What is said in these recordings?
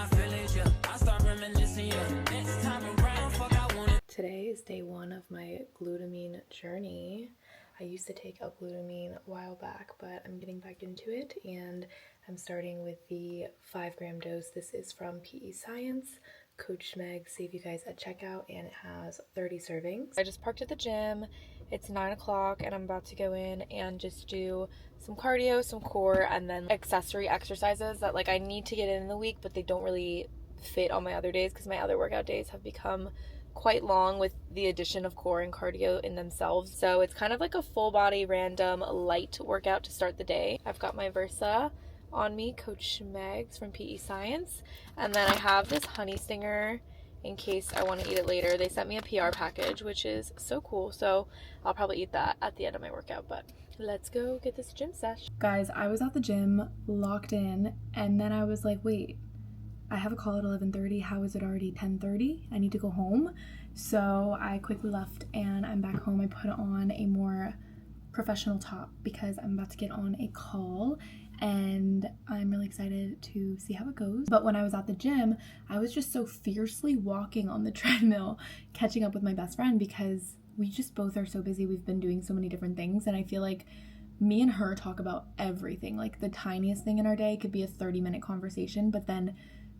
my feelings, yeah. I start reminiscing, yeah. Next time around, fuck, I want it. Today is day 1 of my glutamine journey. I used to take L-glutamine a while back, but I'm getting back into it, and I'm starting with the 5-gram dose. This is from PEScience. Code SHMEGS, save you guys at checkout, and it has 30 servings. I just parked at the gym. It's 9 o'clock, and I'm about to go in and just do some cardio, some core, and then accessory exercises that I need to get in the week, but they don't really fit on my other days because my other workout days have become quite long with the addition of core and cardio in themselves. So it's kind of like a full body random light workout to start the day. I've got my Versa on me, Coach SHMEGS from PEScience, and then I have this honey stinger in case I want to eat it later. They sent me a PR package, which is so cool, so I'll probably eat that at the end of my workout. But let's go get this gym sesh. Guys, I was at the gym locked in, and then I was like, wait, I have a call at 11:30. How is it already 10:30? I need to go home. So I quickly left and I'm back home. I put on a more professional top because I'm about to get on a call and I'm really excited to see how it goes. But when I was at the gym, I was just so fiercely walking on the treadmill, catching up with my best friend because we just both are so busy. We've been doing so many different things, and I feel like me and her talk about everything. Like the tiniest thing in our day could be a 30-minute conversation, but then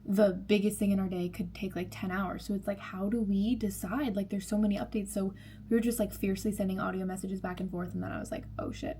the biggest thing in our day could take 10 hours. So it's how do we decide? There's so many updates. So we were just fiercely sending audio messages back and forth, and then I was like, oh shit,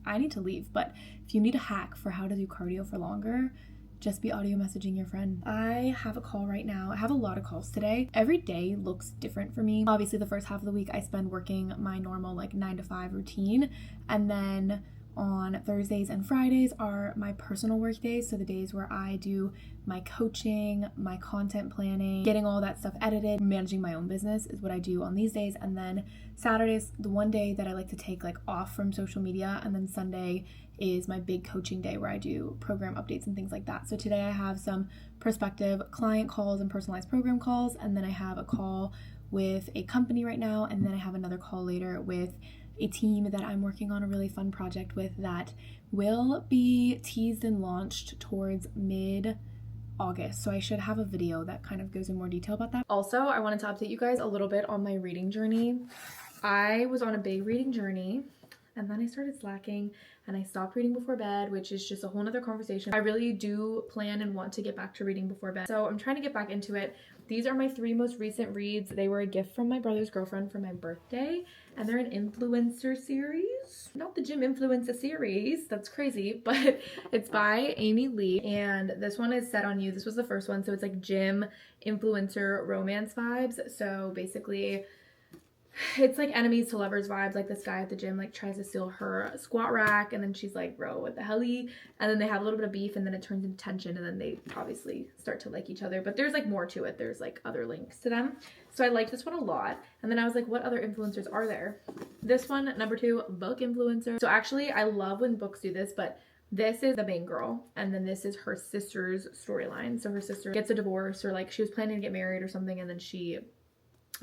I need to leave. But if you need a hack for how to do cardio for longer, just be audio messaging your friend. I have a call right now. I have a lot of calls today. Every day looks different for me. Obviously the first half of the week I spend working my normal 9 to 5 routine, and then on Thursdays and Fridays are my personal work days, so the days where I do my coaching, my content planning, getting all that stuff edited, managing my own business is what I do on these days. And then Saturdays, the one day that I like to take off from social media, and then Sunday is my big coaching day where I do program updates and things like that. So today I have some prospective client calls and personalized program calls, and then I have a call with a company right now, and then I have another call later with a team that I'm working on a really fun project with that will be teased and launched towards mid-August. So I should have a video that kind of goes in more detail about that. Also, I wanted to update you guys a little bit on my reading journey. I was on a big reading journey, and then I started slacking and I stopped reading before bed, which is just a whole nother conversation. I really do plan and want to get back to reading before bed, so I'm trying to get back into it. These are my 3 most recent reads. They were a gift from my brother's girlfriend for my birthday, and they're an influencer series. Not the gym influencer series, that's crazy, but it's by Amy Lee, and this one is Set on You. This was the first one, so it's gym influencer romance vibes. So basically it's enemies to lovers vibes. This guy at the gym tries to steal her squat rack, and then she's bro, what the helly? And then they have a little bit of beef, and then it turns into tension, and then they obviously start to like each other. But there's more to it. There's other links to them. So I like this one a lot. And then I was what other influencers are there? This one, number 2, book influencer. So actually I love when books do this, but this is the main girl, and then this is her sister's storyline. So her sister gets a divorce, or she was planning to get married or something, and then she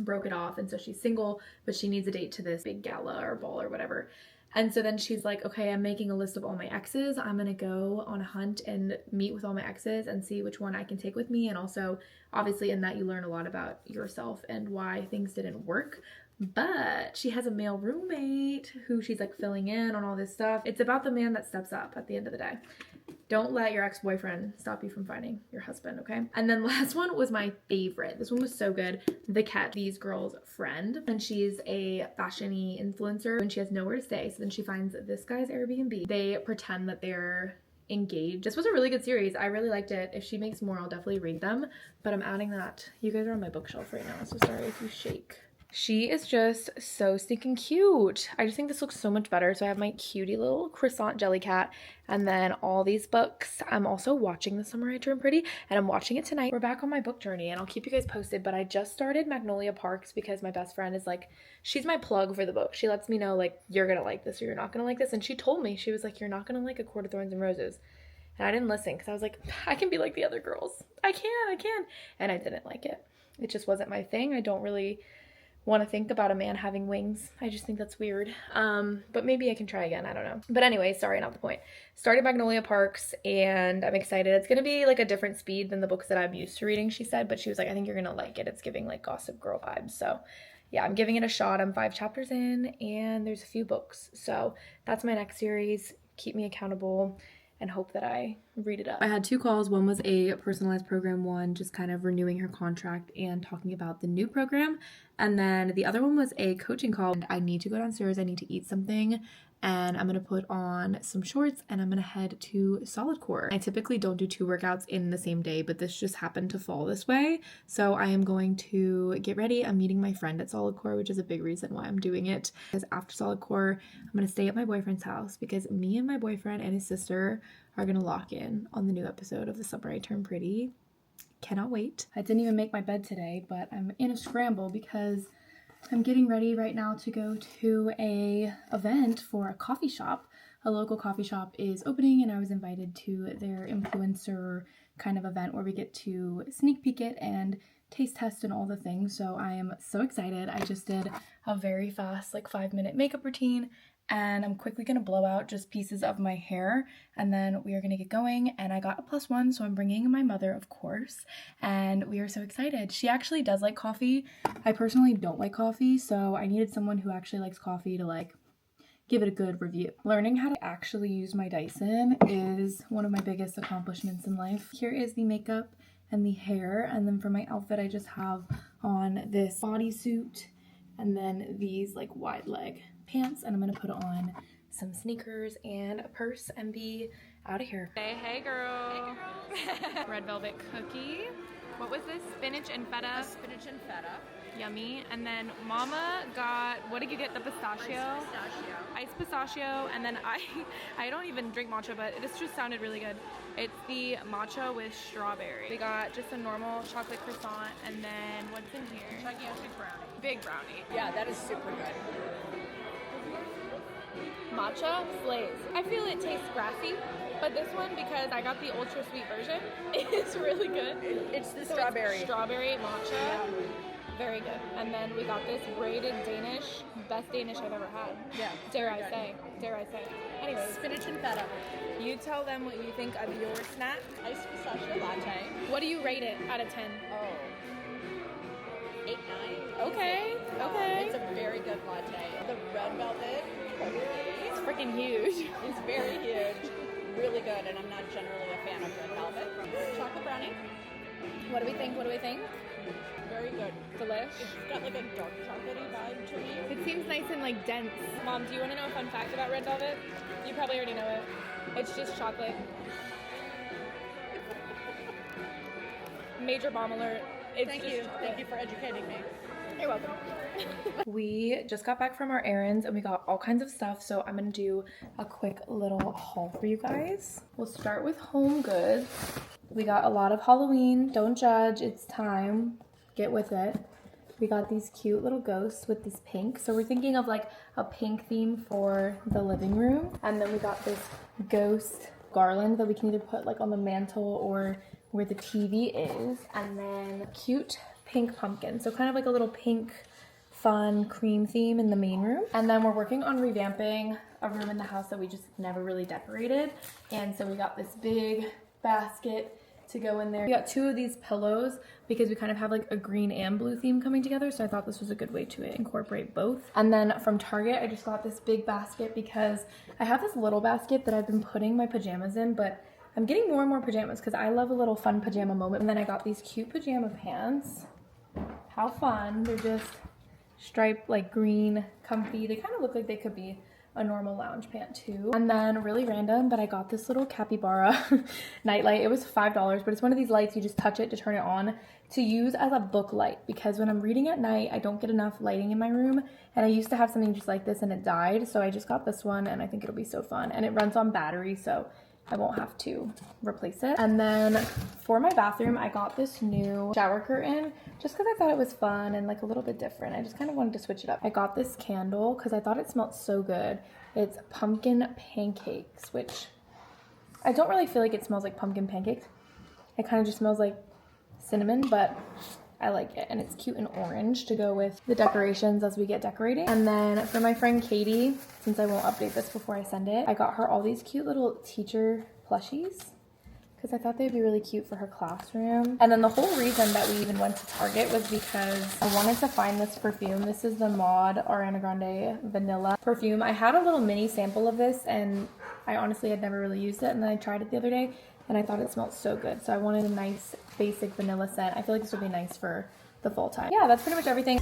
broke it off, and so she's single, but she needs a date to this big gala or ball or whatever. And so then she's okay, I'm making a list of all my exes. I'm gonna go on a hunt and meet with all my exes and see which one I can take with me. And also, obviously, in that you learn a lot about yourself and why things didn't work. But she has a male roommate who she's filling in on all this stuff. It's about the man that steps up at the end of the day. Don't let your ex-boyfriend stop you from finding your husband, okay? And then last one was my favorite. This one was so good. The Catch, these girls' friend. And she's a fashion-y influencer, and she has nowhere to stay. So then she finds this guy's Airbnb. They pretend that they're engaged. This was a really good series. I really liked it. If she makes more, I'll definitely read them. But I'm adding that. You guys are on my bookshelf right now, so sorry if you shake. She is just so stinking cute. I just think this looks so much better. So I have my cutie little croissant jelly cat, and then all these books. I'm also watching The Summer I Turned Pretty, and I'm watching it tonight. We're back on my book journey, and I'll keep you guys posted, but I just started Magnolia Parks because my best friend is she's my plug for the book. She lets me know you're gonna like this or you're not gonna like this, and she told me, she was you're not gonna like A Court of Thorns and Roses. And I didn't listen because I was I can be like the other girls. I can. And I didn't like it. It just wasn't my thing. I don't really want to think about a man having wings. I just think that's weird. But maybe I can try again. I don't know. But anyway, sorry, not the point. Started Magnolia Parks and I'm excited. It's going to be like a different speed than the books that I'm used to reading, she said. But she was like, I think you're going to like it. It's giving like Gossip Girl vibes. So yeah, I'm giving it a shot. I'm 5 chapters in and there's a few books. So that's my next series. Keep me accountable and hope that I read it up. I had 2 calls. One was a personalized program one, just kind of renewing her contract and talking about the new program. And then the other one was a coaching call. And I need to go downstairs. I need to eat something. And I'm going to put on some shorts and I'm going to head to Solidcore. I typically don't do 2 workouts in the same day, but this just happened to fall this way. So I am going to get ready. I'm meeting my friend at Solidcore, which is a big reason why I'm doing it. Because after Solidcore, I'm going to stay at my boyfriend's house because me and my boyfriend and his sister are going to lock in on the new episode of The Summer I Turned Pretty. Cannot wait. I didn't even make my bed today, but I'm in a scramble because I'm getting ready right now to go to a event for a coffee shop. A local coffee shop is opening and I was invited to their influencer kind of event where we get to sneak peek it and taste test and all the things. So I am so excited. I just did a very fast like 5-minute makeup routine and I'm quickly going to blow out just pieces of my hair and then we are going to get going. And I got a +1, so I'm bringing my mother, of course, and we are so excited. She actually does like coffee. I personally don't like coffee, so I needed someone who actually likes coffee to like give it a good review. Learning how to actually use my Dyson is one of my biggest accomplishments in life. Here is the makeup and the hair, and then for my outfit I just have on this bodysuit and then these like wide leg pants, and I'm gonna put on some sneakers and a purse and be out of here. Hey girl. Red velvet cookie. What was this? Spinach and feta. Spinach and feta. Yummy. And then Mama got, what did you get? The pistachio? Iced pistachio. And then I don't even drink matcha, but this just sounded really good. It's the matcha with strawberry. We got just a normal chocolate croissant, and then what's in here? Gigantic brownie. Big brownie. Yeah, that is super good. Matcha slays. I feel it tastes grassy, but this one, because I got the ultra sweet version, is really good. It's the So strawberry. it's strawberry matcha. Yeah. Very good. And then we got this braided Danish. Best Danish I've ever had. Yeah. Dare I say. Dare I say. Anyways, Spinach and feta. you tell them what you think of your snack. Iced pistachio latte. What do you rate it out of 10? Oh. 8, 9. Okay. Okay. It's a very good latte. The red velvet It's freaking huge. is very huge. Really good, and I'm not generally a fan of red velvet. Chocolate brownie. What do we think? What do we think? Very good. Delish. It's got like a dark chocolatey vibe to me. It seems nice and like dense. Mom, do you want to know a fun fact about red velvet? You probably already know it. It's just chocolate. Major bomb alert. It's Thank just you. chocolate. Thank you for educating me. You're welcome. We just got back from our errands and we got all kinds of stuff, so I'm gonna do a quick little haul for you guys. We'll start with HomeGoods. We got a lot of Halloween. Don't judge, it's time. Get with it. We got these cute little ghosts with this pink. So we're thinking of like a pink theme for the living room. And then we got this ghost garland that we can either put like on the mantle or where the TV is. And then cute pink pumpkin. So kind of like a little pink fun cream theme in the main room. And then we're working on revamping a room in the house that we just never really decorated. And so we got this big basket to go in there. We got 2 of these pillows because we kind of have like a green and blue theme coming together, so I thought this was a good way to incorporate both. And then from Target, I just got this big basket because I have this little basket that I've been putting my pajamas in, but I'm getting more and more pajamas because I love a little fun pajama moment. And then I got these cute pajama pants. How fun. They're just striped like green, comfy. They kind of look like they could be a normal lounge pant too. And then really random, but I got this little capybara nightlight. It was $5, but it's one of these lights you just touch it to turn it on to use as a book light, because when I'm reading at night I don't get enough lighting in my room, and I used to have something just like this and it died, so I just got this one and I think it'll be so fun, and it runs on battery so I won't have to replace it. And then for my bathroom, I got this new shower curtain just because I thought it was fun and like a little bit different. I just kind of wanted to switch it up. I got this candle because I thought it smelled so good. It's pumpkin pancakes, which I don't really feel like it smells like pumpkin pancakes. It kind of just smells like cinnamon, but I like it, and it's cute in orange to go with the decorations as we get decorating. And then for my friend Katie, since I won't update this before I send it, I got her all these cute little teacher plushies because I thought they'd be really cute for her classroom. And then the whole reason that we even went to Target was because I wanted to find this perfume. This is the Maud Ariana Grande Vanilla perfume. I had a little mini sample of this, and I honestly had never really used it, and then I tried it the other day, and I thought it smelled so good. So I wanted a nice basic vanilla scent. I feel like this would be nice for the fall time. Yeah, that's pretty much everything.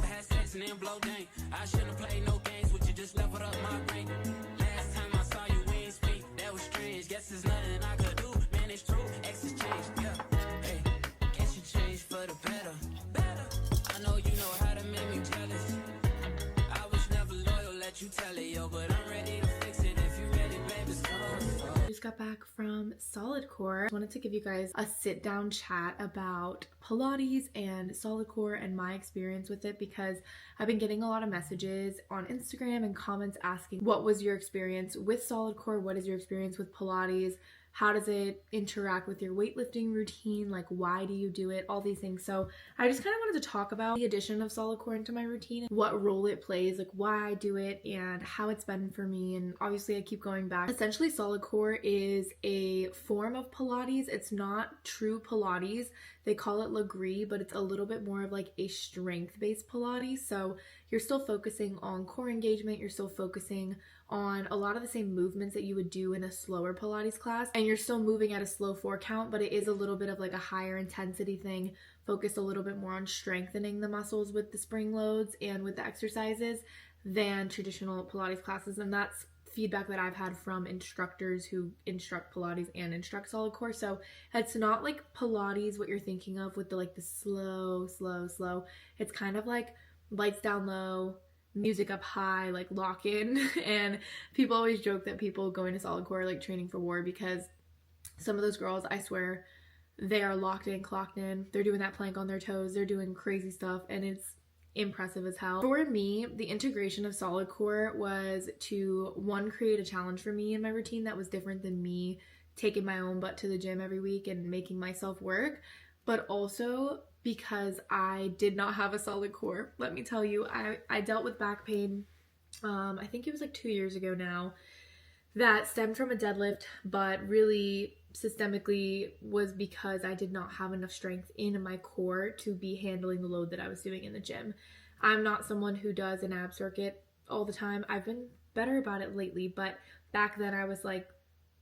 Got back from Solidcore. I wanted to give you guys a sit down chat about Pilates and Solidcore and my experience with it, because I've been getting a lot of messages on Instagram and comments asking, what was your experience with Solidcore? What is your experience with Pilates? How does it interact with your weightlifting routine? Like, why do you do it? All these things. So I just kind of wanted to talk about the addition of Solidcore into my routine, what role it plays, like why I do it and how it's been for me. And obviously I keep going back. Essentially, Solidcore is a form of Pilates. It's not true Pilates. They call it Legree, but it's a little bit more of like a strength-based Pilates. So you're still focusing on core engagement. You're still focusing on a lot of the same movements that you would do in a slower Pilates class. And you're still moving at a slow 4 count, but it is a little bit of like a higher intensity thing, focused a little bit more on strengthening the muscles with the spring loads and with the exercises than traditional Pilates classes. And that's feedback that I've had from instructors who instruct Pilates and instruct Solidcore. So it's not like Pilates, what you're thinking of with the like the slow. It's kind of like lights down low, music up high, like lock in. And people always joke that people going to Solidcore are like training for war, because some of those girls, I swear, they are locked in, clocked in. They're doing that plank on their toes. They're doing crazy stuff, and it's impressive as hell. For me, the integration of Solidcore was to, one, create a challenge for me in my routine that was different than me taking my own butt to the gym every week and making myself work, but also because I did not have a solid core. Let me tell you, I dealt with back pain, I think it was like 2 years ago now, that stemmed from a deadlift, but really systemically was because I did not have enough strength in my core to be handling the load that I was doing in the gym. I'm not someone who does an ab circuit all the time. I've been better about it lately, but back then I was like,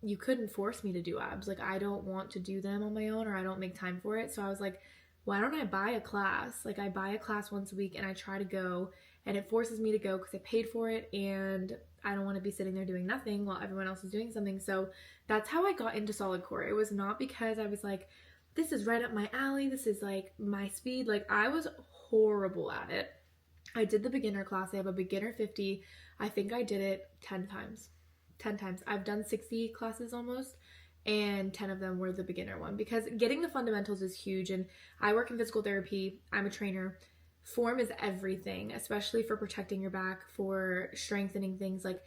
you couldn't force me to do abs. Like, I don't want to do them on my own, or I don't make time for it. So I was like, why don't I buy a class? Like, I buy a class once a week and I try to go, and it forces me to go because I paid for it, and I don't want to be sitting there doing nothing while everyone else is doing something. So that's how I got into Solidcore. It was not because I was like, this is right up my alley, this is like my speed. Like, I was horrible at it. I did the beginner class. I have a beginner 50. I think I did it 10 times. 10 times. I've done 60 classes almost, and 10 of them were the beginner one, because getting the fundamentals is huge. And I work in physical therapy. I'm a trainer. Form is everything, especially for protecting your back, for strengthening things. Like,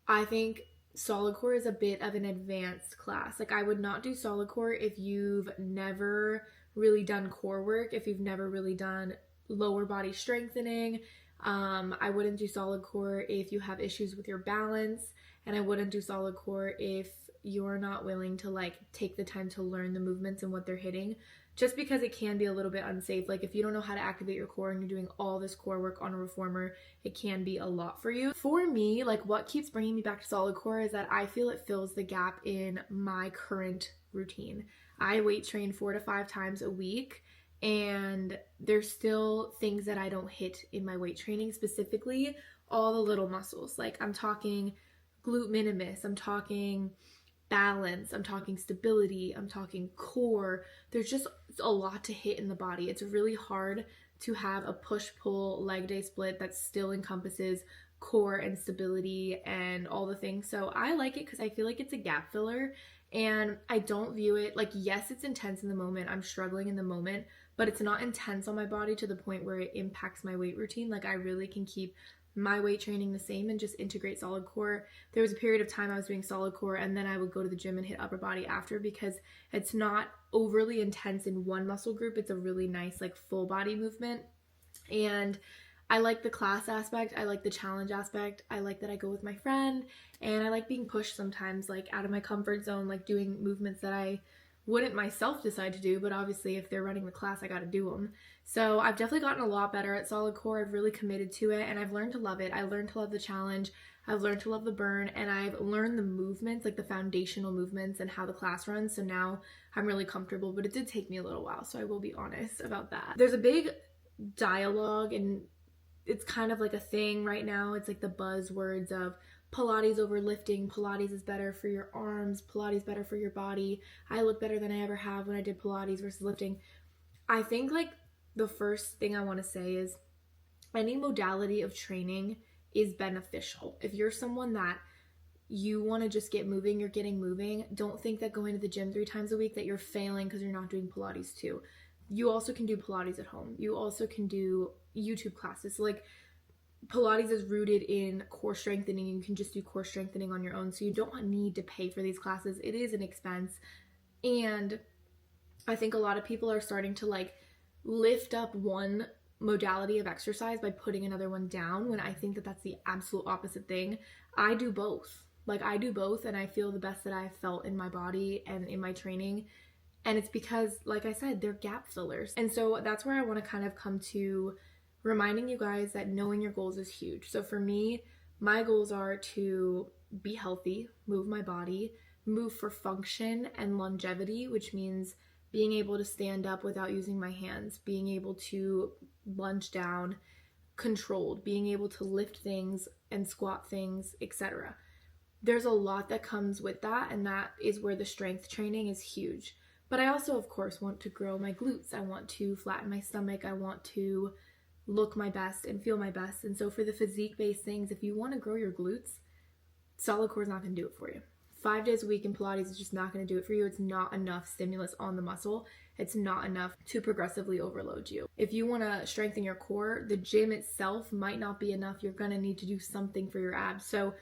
I think Solidcore is a bit of an advanced class. Like, I would not do Solidcore if you've never really done core work, if you've never really done lower body strengthening. I wouldn't do Solidcore if you have issues with your balance, and I wouldn't do Solidcore if you're not willing to like take the time to learn the movements and what they're hitting, just because it can be a little bit unsafe. Like, if you don't know how to activate your core and you're doing all this core work on a reformer, it can be a lot for you. For me, like, what keeps bringing me back to Solidcore is that I feel it fills the gap in my current routine. I weight train 4 to 5 times a week, and there's still things that I don't hit in my weight training, specifically all the little muscles. Like, I'm talking glute minimus, I'm talking balance, I'm talking stability, I'm talking core. There's just a lot to hit in the body. It's really hard to have a push-pull leg day split that still encompasses core and stability and all the things. So I like it because I feel like it's a gap filler, and I don't view it like, yes, it's intense in the moment. I'm struggling in the moment, but it's not intense on my body to the point where it impacts my weight routine. Like, I really can keep my weight training the same and just integrate solid core. There was a period of time I was doing solid core and then I would go to the gym and hit upper body after, because it's not overly intense in one muscle group. It's a really nice like full body movement. And I like the class aspect. I like the challenge aspect. I like that I go with my friend, and I like being pushed sometimes, like out of my comfort zone, like doing movements that I wouldn't myself decide to do, but obviously if they're running the class, I got to do them. So I've definitely gotten a lot better at solid core. I've really committed to it and I've learned to love it. I learned to love the challenge. I've learned to love the burn, and I've learned the movements, like the foundational movements and how the class runs. So now I'm really comfortable, but it did take me a little while. So I will be honest about that. There's a big dialogue, and it's kind of like a thing right now. It's like the buzzwords of Pilates over lifting. Pilates is better for your arms. Pilates better for your body. I look better than I ever have when I did Pilates versus lifting. I think like the first thing I want to say is any modality of training is beneficial. If you're someone that you want to just get moving, you're getting moving. Don't think that going to the gym 3 times a week that you're failing because you're not doing Pilates too. You also can do Pilates at home. You also can do YouTube classes. So like Pilates is rooted in core strengthening. You can just do core strengthening on your own. So you don't need to pay for these classes. It is an expense. And I think a lot of people are starting to like lift up one modality of exercise by putting another one down, when I think that that's the absolute opposite thing. I do both. Like I do both, and I feel the best that I've felt in my body and in my training. And it's because, like I said, they're gap fillers. And so that's where I want to kind of come to reminding you guys that knowing your goals is huge. So for me, my goals are to be healthy, move my body, move for function and longevity, which means being able to stand up without using my hands, being able to lunge down controlled, being able to lift things and squat things, etc. There's a lot that comes with that, and that is where the strength training is huge. But I also, of course, want to grow my glutes. I want to flatten my stomach. I want to look my best and feel my best. And so for the physique-based things, if you want to grow your glutes, solid core is not going to do it for you. 5 days a week in Pilates is just not going to do it for you. It's not enough stimulus on the muscle. It's not enough to progressively overload you. If you want to strengthen your core, the gym itself might not be enough. You're going to need to do something for your abs. So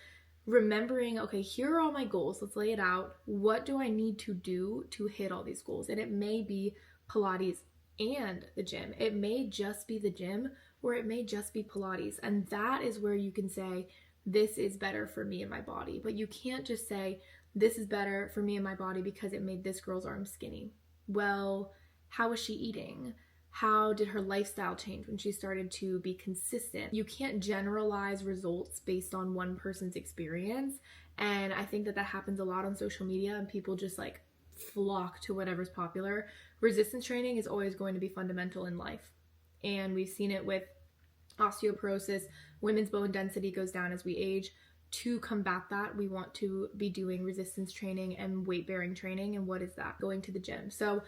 remembering, okay, here are all my goals. Let's lay it out. What do I need to do to hit all these goals? And it may be Pilates and the gym. It may just be the gym, or it may just be Pilates. And that is where you can say, this is better for me and my body. But you can't just say, this is better for me and my body because it made this girl's arm skinny. Well, how was she eating? How did her lifestyle change when she started to be consistent? You can't generalize results based on one person's experience. And I think that that happens a lot on social media, and people just like flock to whatever's popular. Resistance training is always going to be fundamental in life. And we've seen it with osteoporosis. Women's bone density goes down as we age. To combat that, we want to be doing resistance training and weight bearing training. And what is that? Going to the gym. So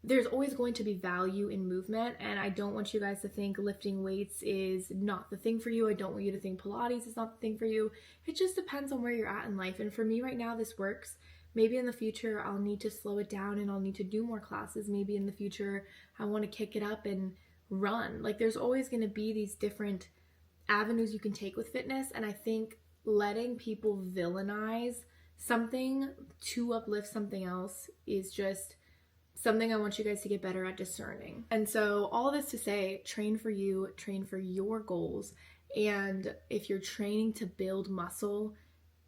there's always going to be value in movement, and I don't want you guys to think lifting weights is not the thing for you. I don't want you to think Pilates is not the thing for you. It just depends on where you're at in life. And for me right now, this works. Maybe in the future, I'll need to slow it down and I'll need to do more classes. Maybe in the future, I want to kick it up and run. Like there's always going to be these different avenues you can take with fitness. And I think letting people villainize something to uplift something else is just something I want you guys to get better at discerning. And so all this to say, train for you, train for your goals. And if you're training to build muscle,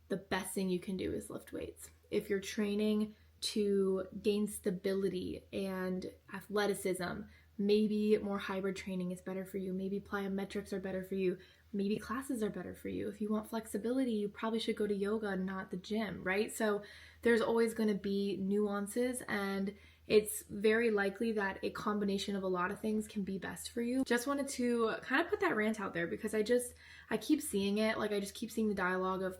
the best thing you can do is lift weights. If you're training to gain stability and athleticism, maybe more hybrid training is better for you. Maybe plyometrics are better for you. Maybe classes are better for you. If you want flexibility, you probably should go to yoga and not the gym, right? So there's always going to be nuances, and it's very likely that a combination of a lot of things can be best for you. Just wanted to kind of put that rant out there because I keep seeing it. Like I just keep seeing the dialogue of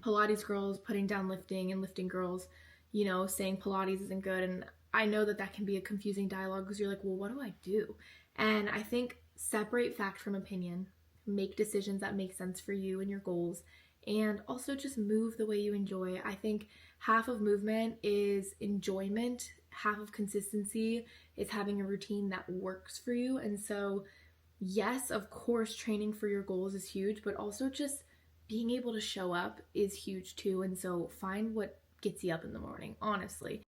Pilates girls putting down lifting and lifting girls, you know, saying Pilates isn't good. And I know that that can be a confusing dialogue because you're like, well, what do I do? And I think separate fact from opinion, make decisions that make sense for you and your goals, and also just move the way you enjoy. I think half of movement is enjoyment, half of consistency is having a routine that works for you. And so yes, of course, training for your goals is huge, but also just being able to show up is huge too. And so find what gets you up in the morning, honestly.